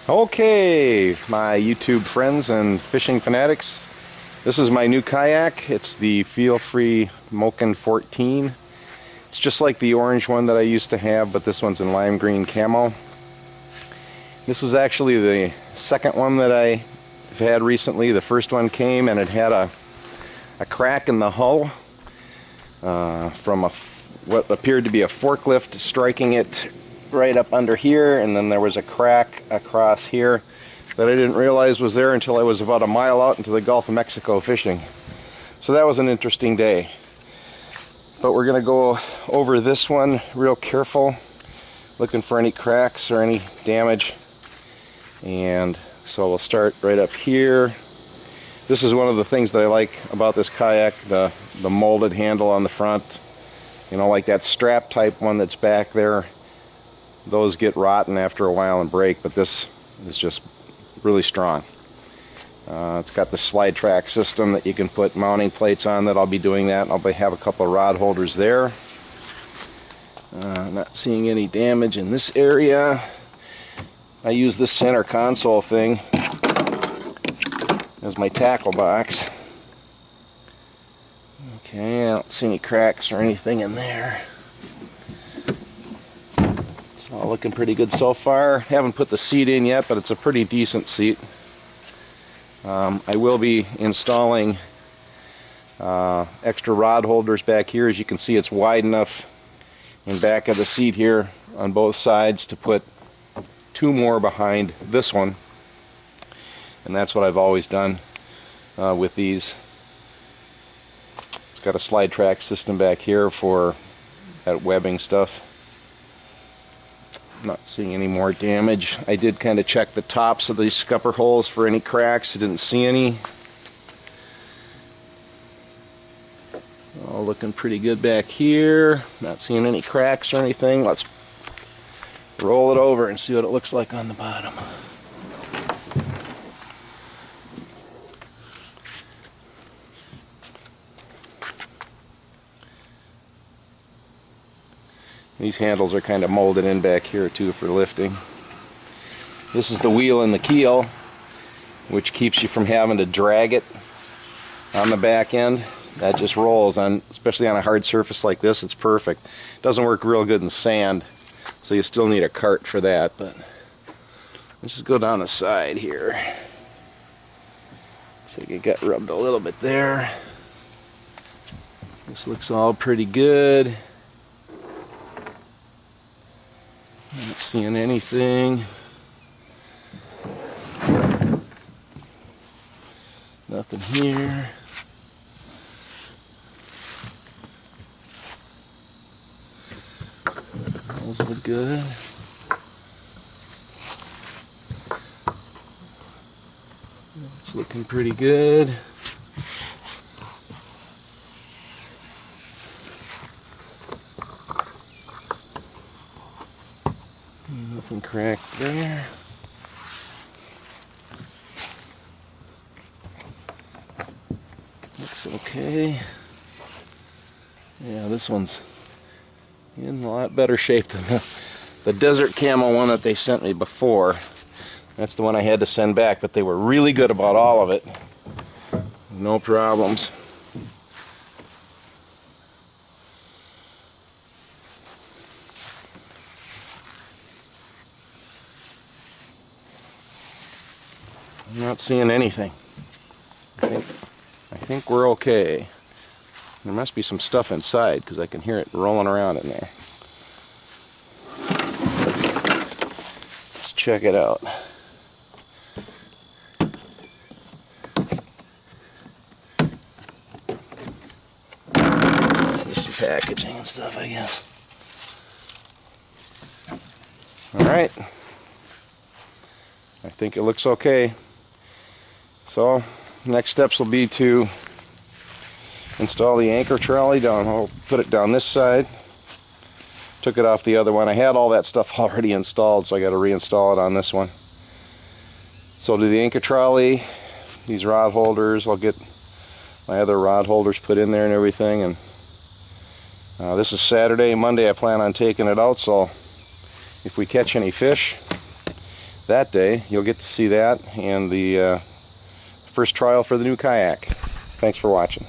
Okay, my YouTube friends and fishing fanatics, this is my new kayak. It's the Feel Free Moken 14. It's just like the orange one that I used to have, but this one's in lime green camo. This is actually the second one that I've had recently. The first one came and it had a crack in the hull from what appeared to be a forklift striking it right up under here, and then there was a crack across here that I didn't realize was there until I was about a mile out into the Gulf of Mexico fishing. So that was an interesting day. But we're going to go over this one real careful, looking for any cracks or any damage. And so we'll start right up here. This is one of the things that I like about this kayak, the molded handle on the front. You know, like that strap type one that's back there. Those get rotten after a while and break, but this is just really strong. It's got the slide track system that you can put mounting plates on. That I'll be doing that. I'll have a couple of rod holders there. Not seeing any damage in this area. I use this center console thing as my tackle box. Okay, I don't see any cracks or anything in there. It's all looking pretty good so far. Haven't put the seat in yet, but it's a pretty decent seat. I will be installing extra rod holders back here. As you can see, it's wide enough in back of the seat here on both sides to put two more behind this one. And that's what I've always done with these. It's got a slide track system back here for that webbing stuff. Not seeing any more damage. I did kind of check the tops of these scupper holes for any cracks. I didn't see any. All looking pretty good back here. Not seeing any cracks or anything. Let's roll it over and see what it looks like on the bottom. These handles are kind of molded in back here too for lifting. This is the wheel and the keel, which keeps you from having to drag it on the back end. That just rolls on, especially on a hard surface like this. It's perfect. It doesn't work real good in sand, so you still need a cart for that. But let's just go down the side here. Looks like it got rubbed a little bit there. This looks all pretty good. Not seeing anything. Nothing here. Those look good. It's looking pretty good. Nothing cracked there. Looks okay. Yeah, this one's in a lot better shape than the desert camo one that they sent me before. That's the one I had to send back, but they were really good about all of it. No problems. I'm not seeing anything. I think we're okay. There must be some stuff inside because I can hear it rolling around in there. Let's check it out. There's some packaging and stuff, I guess. Alright. I think it looks okay. So, next steps will be to install the anchor trolley down. I'll put it down this side. Took it off the other one. I had all that stuff already installed, so I got to reinstall it on this one. So I'll do the anchor trolley, these rod holders. I'll get my other rod holders put in there and everything. And this is Saturday. Monday I plan on taking it out, so if we catch any fish, that day, you'll get to see that and the first trial for the new kayak. Thanks for watching.